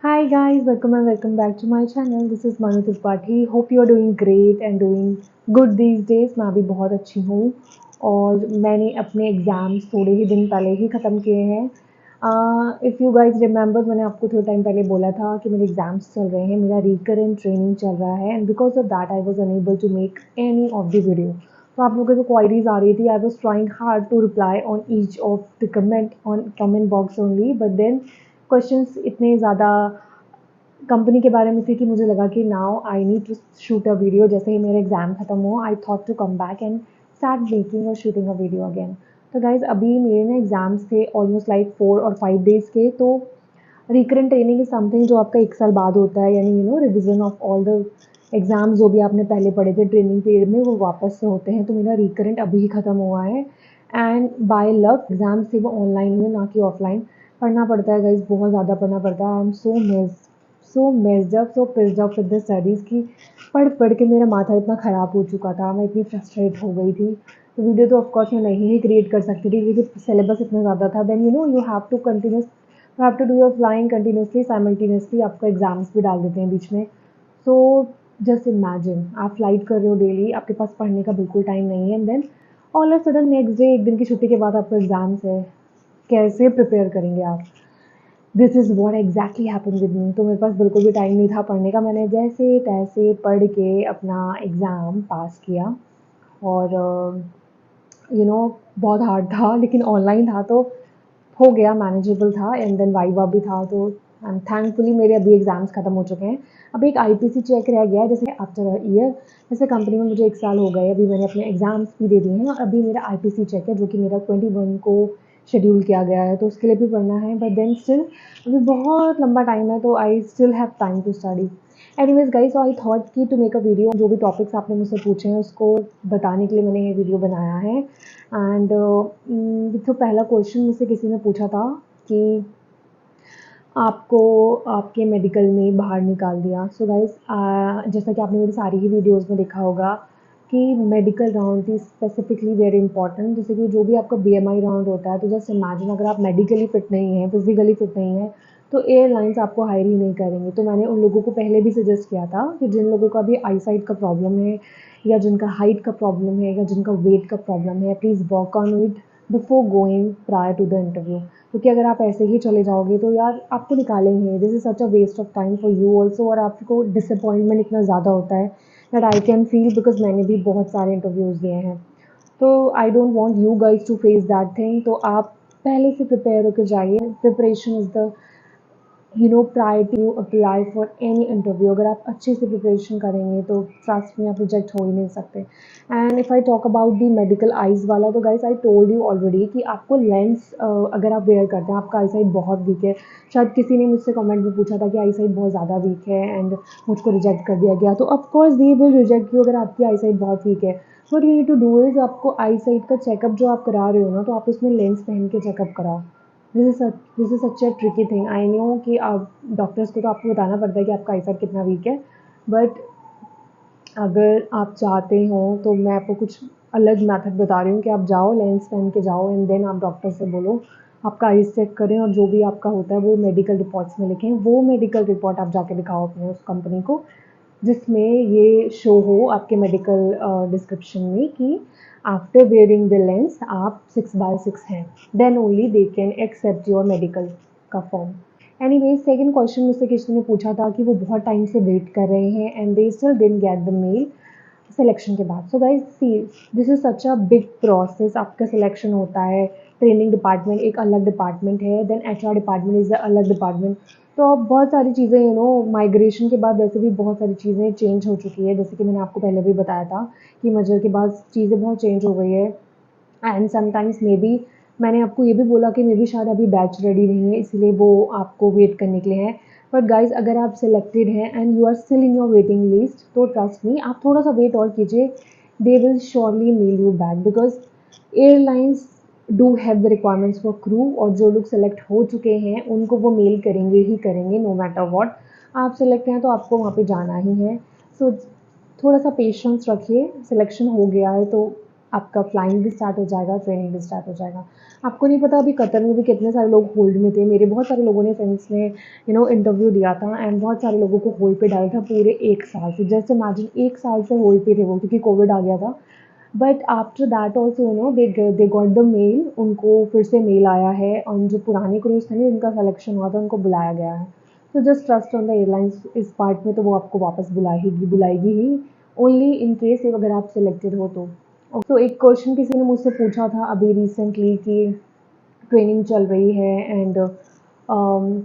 Hi guys, welcome and welcome back to my channel. This is Manu Tripathi. Hope you are doing great and doing good these days. मैं भी बहुत अच्छी हूँ और मैंने अपने एग्ज़ाम्स थोड़े ही दिन पहले ही ख़त्म किए हैं। इफ़ यू गाइज रिमेंबर, मैंने आपको थोड़ा टाइम पहले बोला था कि मेरे एग्ज़ाम्स चल रहे हैं, मेरा रिकरेंट ट्रेनिंग चल रहा है and because of that I was unable to make any of the video. तो आप लोगों को क्वायरीज आ रही थी, I was trying hard to reply on each of the comment on comment box only, but then questions इतने ज़्यादा company के बारे में थी कि मुझे लगा कि now I need to shoot a video. जैसे ही मेरा एग्ज़ाम ख़त्म हुआ, I thought to come back and start making और शूटिंग अ वीडियो अगेन। तो गाइज़, अभी मेरे ना एग्ज़ाम्स थे ऑलमोस्ट लाइक 4 और 5 डेज़ के। तो रिकरेंट ट्रेनिंग इज़ समथिंग जो आपका 1 साल बाद होता है, यानी revision of all the exams जो भी आपने पहले पढ़े थे ट्रेनिंग पीरियड में, वो वापस से होते हैं। तो मेरा रिकरेंट अभी ही ख़त्म हुआ है एंड बाय लक एग्ज़ाम्स थे वो ऑनलाइन हुए, ना कि ऑफलाइन। पढ़ना पड़ता है गाइज़, बहुत ज़्यादा पढ़ना पड़ता है। I am so messed up, so pissed off with the studies की पढ़ पढ़ के मेरा माथा इतना ख़राब हो चुका था, मैं इतनी फ्रस्ट्रेट हो गई थी। तो वीडियो तो ऑफकोर्स मैं नहीं ही क्रिएट कर सकती थी क्योंकि सिलेबस इतना ज़्यादा था। Then you have to continuous, you have to do your flying continuously, simultaneously आपको एग्ज़ाम्स भी डाल देते हैं बीच में। सो जस्ट इमेजिन, आप फ्लाइट कर रहे हो डेली, आपके पास पढ़ने का बिल्कुल टाइम नहीं है and then all of sudden next day, एक दिन की छुट्टी के बाद आपको एग्ज़ाम्स है। कैसे प्रिपेयर करेंगे आप? This is what exactly happen with me. तो मेरे पास बिल्कुल भी टाइम नहीं था पढ़ने का। मैंने जैसे तैसे पढ़ के अपना एग्ज़ाम पास किया और बहुत हार्ड था लेकिन ऑनलाइन था तो हो गया, मैनेजेबल था एंड देन वाइवा भी था। तो थैंकफुली मेरे अभी एग्ज़ाम्स ख़त्म हो चुके हैं। अभी एक आईपीसी चेक रह गया है, जैसे आफ्टर अ ईयर, जैसे कंपनी में मुझे 1 साल हो गए, अभी मैंने अपने एग्ज़ाम्स भी दे दिए हैं और अभी मेरा आईपीसी चेक है जो कि मेरा 21 को शेड्यूल किया गया है, तो उसके लिए भी पढ़ना है। बट देन स्टिल अभी बहुत लंबा टाइम है, तो I still have time to study. Anyways guys, I thought कि टू मेक अ वीडियो, जो भी टॉपिक्स आपने मुझसे पूछे हैं उसको बताने के लिए मैंने ये वीडियो बनाया है। एंड तो पहला क्वेश्चन मुझसे किसी ने पूछा था कि आपको आपके मेडिकल में बाहर निकाल दिया। सो गाइस, जैसा कि आपने मेरी सारी ही वीडियोस में देखा होगा कि medical round is specifically very important. जैसे कि जो भी आपका बीएमआई राउंड होता है, तो जस्ट इमेजिन अगर आप मेडिकली फिट नहीं हैं, फिजिकली फिट नहीं हैं, तो एयरलाइंस आपको हायर ही नहीं करेंगे। तो मैंने उन लोगों को पहले भी सजेस्ट किया था कि जिन लोगों का भी आई साइट का प्रॉब्लम है, या जिनका हाइट का प्रॉब्लम है, या जिनका वेट का प्रॉब्लम है, please work on it before going prior to the interview. क्योंकि अगर आप ऐसे ही चले जाओगे तो यार आपको निकालेंगे। This is such a waste of time for you also, और आपको डिसअपॉइंटमेंट इतना ज़्यादा होता है that I can feel, because मैंने भी बहुत सारे इंटरव्यूज़ दिए हैं। तो I don't want you guys to face that thing. तो आप पहले से प्रिपेयर होकर जाइए। Preparation is the prior to apply for any interview. अगर आप अच्छे से प्रिपरेशन करेंगे तो ट्रस्ट में आप रिजेक्ट हो ही नहीं सकते। And if I talk about the medical eyes वाला, तो guys I told you already कि आपको लेंस अगर आप वेयर करते हैं, आपका आई साइट बहुत वीक है। शायद किसी ने मुझसे कमेंट में पूछा था कि आई साइट बहुत ज़्यादा वीक है एंड मुझको रिजेक्ट कर दिया गया। तो of course they will reject you अगर आपकी आई साइट बहुत वीक है। What you need to do is, आपको आई साइट का चेकअप जो आप करा रहे हो ना, तो आप उसमें लेंस पहन के चेकअप कराओ। This is such a tricky thing. I know कि आप डॉक्टर्स को तो आपको बताना पड़ता है कि आपका आई साइट कितना वीक है, बट अगर आप चाहते हो तो मैं आपको कुछ अलग मेथड बता रही हूँ कि आप जाओ, लेंस पहन के जाओ एंड देन आप डॉक्टर से बोलो आपका आईज चेक करें, और जो भी आपका होता है वो मेडिकल रिपोर्ट्स में लिखें। वो मेडिकल रिपोर्ट आप जाके दिखाओ अपने उस कंपनी को जिसमें ये शो हो आपके मेडिकल डिस्क्रिप्शन में कि आफ्टर वेयरिंग द लेंस आप 6/6 हैं, then only they can accept your medical का फॉर्म। एनीवेज, सेकंड क्वेश्चन मुझसे किसी ने पूछा था कि वो बहुत टाइम से वेट कर रहे हैं and they still didn't get the mail selection के बाद। So guys see, this is such a big process. आपका सिलेक्शन होता है, ट्रेनिंग डिपार्टमेंट एक अलग डिपार्टमेंट है, then HR department is a अलग डिपार्टमेंट। तो अब बहुत सारी चीज़ें माइग्रेशन के बाद वैसे भी बहुत सारी चीज़ें चेंज हो चुकी है। जैसे कि मैंने आपको पहले भी बताया था कि मर्जर के बाद चीज़ें बहुत चेंज हो गई है। एंड समटाइम्स मे बी मैंने आपको ये भी बोला कि मे बी शायद अभी बैच रेडी नहीं है, इसलिए वो आपको वेट करने के लिए है। बट गाइज, अगर आप सिलेक्टेड हैं and you are still in your waiting list, तो ट्रस्ट मी, आप थोड़ा सा वेट और कीजिए। They will surely mail you back, because airlines do have the requirements for crew, और जो लोग सेलेक्ट हो चुके हैं उनको वो मेल करेंगे ही करेंगे, नो मैटर वॉट। आप सेलेक्ट हैं तो आपको वहाँ पे जाना ही है। सो थोड़ा सा पेशेंस रखिए, सिलेक्शन हो गया है तो आपका फ्लाइंग भी स्टार्ट हो जाएगा, ट्रेनिंग भी स्टार्ट हो जाएगा। आपको नहीं पता अभी कतर में भी कितने सारे लोग होल्ड में थे। मेरे बहुत सारे लोगों ने, फ्रेंड्स ने इंटरव्यू दिया था एंड बहुत सारे लोगों को होल्ड पे डाला था पूरे 1 साल से। जस्ट इमेजिन 1 साल से होल्ड पे थे वो, क्योंकि कोविड आ गया था। But after that also they got the mail, उनको फिर से मेल आया है और जो पुराने क्रूज थे ना, जिनका सिलेक्शन हुआ था, उनको बुलाया गया है। तो just trust on the airlines इस पार्ट में, तो वो आपको वापस बुलाएगी ही, ओनली इन केस अगर आप सिलेक्टेड हो तो। तो एक क्वेश्चन किसी ने मुझसे पूछा था अभी रिसेंटली कि ट्रेनिंग चल रही है एंड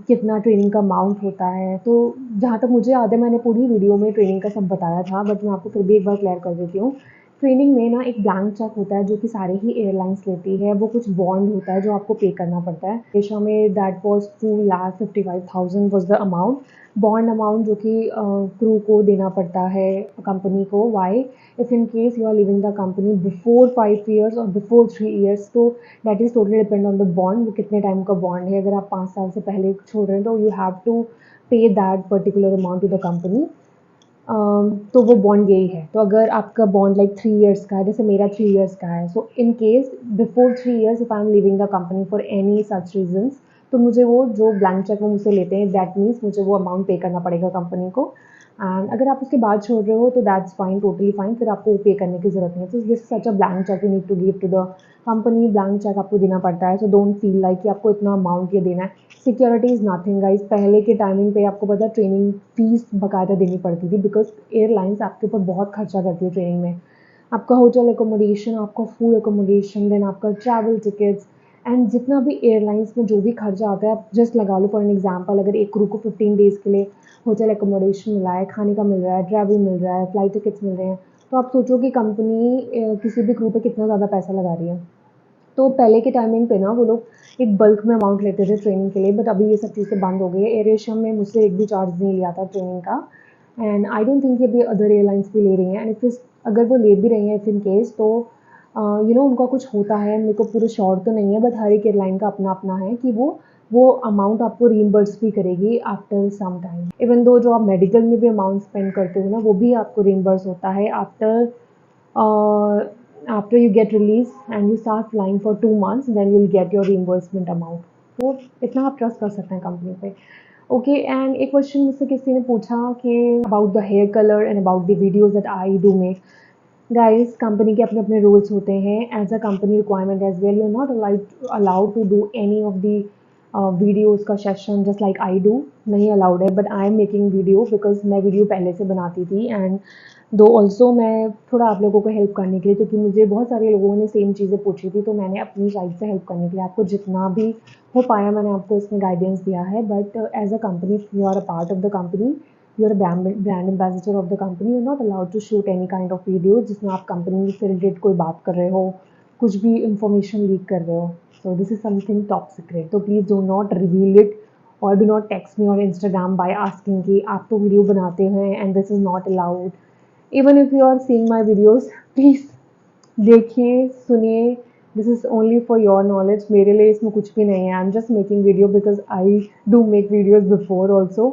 कितना ट्रेनिंग का अमाउंट होता है। तो जहाँ तक मुझे याद है, मैंने पूरी वीडियो में ट्रेनिंग का सब बताया था, बट मैं आपको फिर भी एक बार क्लियर कर देती हूँ। ट्रेनिंग में ना एक ब्लैंक चेक होता है जो कि सारे ही एयरलाइंस लेती है। वो कुछ बॉन्ड होता है जो आपको पे करना पड़ता है। एशिया में that was 2,55,000 was the amount, bond amount, जो कि क्रू को देना पड़ता है कंपनी को। Why? If in case you are living the company before 5 years और बिफोर 3 ईयर्स, तो that is totally depend on the bond, वो कितने टाइम का बॉन्ड है। अगर आप 5 साल से पहले छोड़ रहे हैं तो you have to pay that particular amount to the company. तो वो बॉन्ड यही है। तो अगर आपका बॉन्ड लाइक 3 इयर्स का है, जैसे मेरा 3 इयर्स का है, so in case before 3 years if I am living the company for any such reasons, तो मुझे वो जो ब्लैंक चेक वो मुझसे लेते हैं, दैट मीन्स मुझे वो अमाउंट पे करना पड़ेगा कंपनी को। एंड अगर आप उसके बाद छोड़ रहे हो तो दैट्स फाइन, टोटली फाइन, फिर आपको वो पे करने की ज़रूरत नहीं है। तो this such a blank cheque you need to give to the company. Blank cheque आपको देना पड़ता है, सो डोंट फील लाइक कि आपको इतना अमाउंट ये देना है। Security is nothing guys. पहले के टाइमिंग पे आपको पता है ट्रेनिंग फीस बाकायदा देनी पड़ती थी, बिकॉज एयरलाइंस आपके ऊपर बहुत खर्चा करती है ट्रेनिंग में। आपका होटल एकोमोडेशन, आपका फूड एकोमोडेशन, देन आपका ट्रैवल टिकट्स, एंड जितना भी एयरलाइंस में जो भी खर्चा आता है, आप जस्ट लगा लो फॉर एन एग्जाम्पल, अगर एक क्रू को 15 डेज़ के लिए होटल एकोमोडेशन मिला है, खाने का मिल रहा है, ट्रैवल मिल रहा है, फ्लाइट टिकट्स मिल रहे हैं, तो आप सोचो कि कंपनी किसी भी क्रू पे कितना ज़्यादा पैसा लगा रही है। तो पहले के टाइमिंग पे ना वो लोग एक बल्क में अमाउंट लेते थे ट्रेनिंग के लिए, बट अभी ये सब चीज़ें बंद हो गई है। एयर एशिया में मुझसे एक भी चार्ज नहीं लिया था ट्रेनिंग का, एंड आई डोंट थिंक ये भी अदर एयरलाइंस भी ले रही हैं। एंड इफ अगर वो ले भी रही हैं इफ़ इन केस, तो उनका कुछ होता है, मेरे को पूरा श्योर तो नहीं है, बट हर एक एयरलाइन का अपना अपना है कि वो अमाउंट आपको रीइम्बर्स भी करेगी after some time. Even though जो आप मेडिकल में भी अमाउंट स्पेंड करते हो ना, वो भी आपको रीइम्बर्स होता है after after you get released and you start flying for 2 months, then you'll get your reimbursement amount. तो इतना आप ट्रस्ट कर सकते हैं कंपनी पे। ओके, एंड एक क्वेश्चन मुझसे किसी ने पूछा कि about the hair colour and about the videos that I do make. Guys, company के अपने अपने रूल्स होते हैं, as a company requirement as well. You are not allowed to do any of the videos का session just like I do, नहीं allowed है। But I am making video because मैं video पहले से बनाती थी, एंड दो ऑल्सो मैं थोड़ा आप लोगों को हेल्प करने के लिए, क्योंकि मुझे बहुत सारे लोगों ने सेम चीज़ें पूछी थी, तो मैंने अपनी साइड से हेल्प करने के लिए आपको जितना भी हो पाया मैंने आपको इसमें गाइडेंस दिया है। But as a company, you are a part of the company, you are a brand ambassador of the company, you are not allowed to shoot any kind of video जिसमें आप कंपनी से related कोई बात कर रहे हो, कुछ भी इंफॉर्मेशन लीक कर रहे हो। So this is something top secret, तो please do not reveal it और do not text me on Instagram by asking कि आप तो वीडियो बनाते हैं and this is not allowed. Even if you are seeing my videos, please देखिए, सुनिए, this is only for your knowledge. मेरे लिए इसमें कुछ भी नहीं है। I am just making video because I do make videos before also,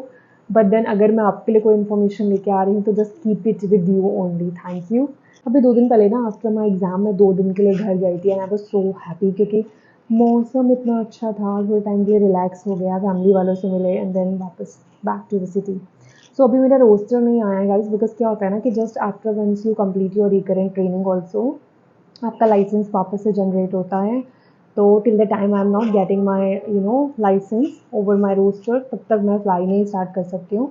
but then अगर मैं आपके लिए कोई इन्फॉर्मेशन लेके आ रही हूँ तो just keep it with you only. Thank you. अभी 2 दिन पहले ना आफ्टर माई एग्ज़ाम मैं 2 दिन के लिए घर गई थी, and I was so happy, क्योंकि मौसम इतना अच्छा था, थोड़े टाइम के लिए रिलैक्स हो गया, फैमिली वालों से मिले, एंड देन वापस बैक टू द सिटी। सो अभी मेरा रोस्टर नहीं आया है गाइस, बिकॉज क्या होता है ना कि just after once you complete your recurrent training also, आपका लाइसेंस वापस से जनरेट होता है। तो till the time I am not getting my licence over my roster, तब तक मैं फ्लाई नहीं स्टार्ट कर सकती हूँ।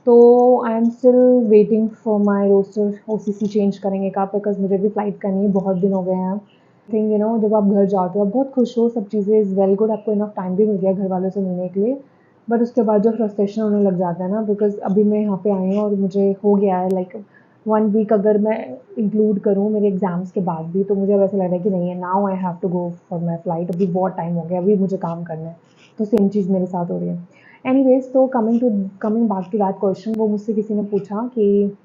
तो I am still waiting for my roster. OCC change करेंगे कब, बिकॉज मुझे भी फ्लाइट करनी है, बहुत दिन हो गए हैं। थिंक जब आप घर जाते हो आप बहुत खुश हो, सब चीज़ें इज़ वेल गुड, आपको इनफ टाइम भी मिल गया घर वालों से मिलने के लिए। बट उसके बाद जो फ्रस्ट्रेशन होने लग जाता है ना, बिकॉज अभी मैं यहाँ पे आई हूँ और मुझे हो गया है लाइक 1 वीक, अगर मैं इंक्लूड करूँ मेरे एग्ज़ाम्स के बाद भी, तो मुझे अब ऐसा लग रहा है कि नहीं है, now I have to go for my flight. अभी बहुत टाइम हो गया, अभी मुझे काम करना है। तो सेम चीज़ मेरे साथ हो रही है। एनीवेज, तो coming back to that question, वो मुझसे किसी ने पूछा कि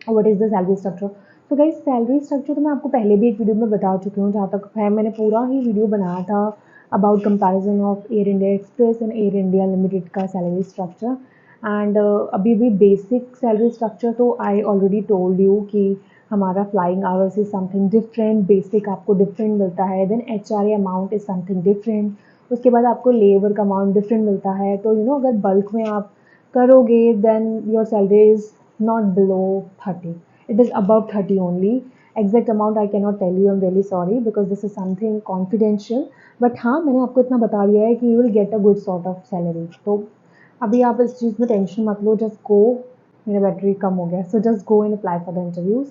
what is the salary structure. तो गाइस, सैलरी स्ट्रक्चर तो मैं आपको पहले भी एक वीडियो में बता चुकी हूँ, जहाँ तक है मैंने पूरा ही वीडियो बनाया था about comparison of air India express and air India limited का सैलरी स्ट्रक्चर। एंड अभी भी बेसिक सैलरी स्ट्रक्चर तो आई ऑलरेडी टोल्ड यू कि हमारा flying hours is something different, basic आपको डिफरेंट मिलता है, then HRA amount is something different, उसके बाद आपको लेबर का अमाउंट डिफरेंट मिलता है। तो अगर बल्क में आप करोगे then your salary is not below 30, it is above 30 only. Exact amount I can not tell you, I am really sorry because this is something confidential, but हाँ मैंने आपको इतना बता दिया है कि you will get a good sort of salary. तो अभी आप इस चीज़ में टेंशन मत लो, जस्ट गो। मेरा बैटरी कम हो गया, so just go and apply for the interviews.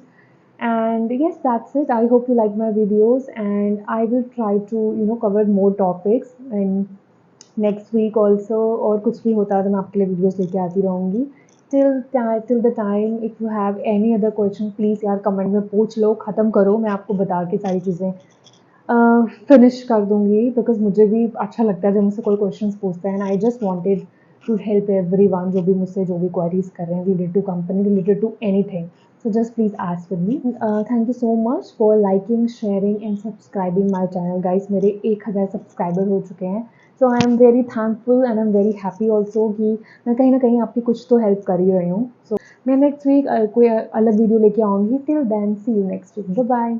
And yes, that's it. I hope you like my videos, and I will try to cover more topics in next week also, और कुछ भी होता है तो मैं आपके लिए वीडियोस लेके आती रहूँगी। till the time, if you have any other question please यार कमेंट में पूछ लो, ख़त्म करो, मैं आपको बता के सारी चीज़ें फिनिश कर दूँगी, बिकॉज़ मुझे भी अच्छा लगता है जब मुझसे कोई क्वेश्चंस पूछता है, and I just wanted to help everyone जो भी मुझसे जो भी क्वेरीज कर रहे हैं related to company, related to anything. So just please ask with me. Thank you so much for liking, sharing and subscribing my channel guys. मेरे 1000 subscriber हो चुके हैं, so I am very thankful and I am very happy also कि मैं कहीं ना कहीं आपकी कुछ तो हेल्प कर ही रही हूँ। So मैं नेक्स्ट वीक कोई अलग वीडियो लेके आऊँगी। Till then, see you next week. Bye bye.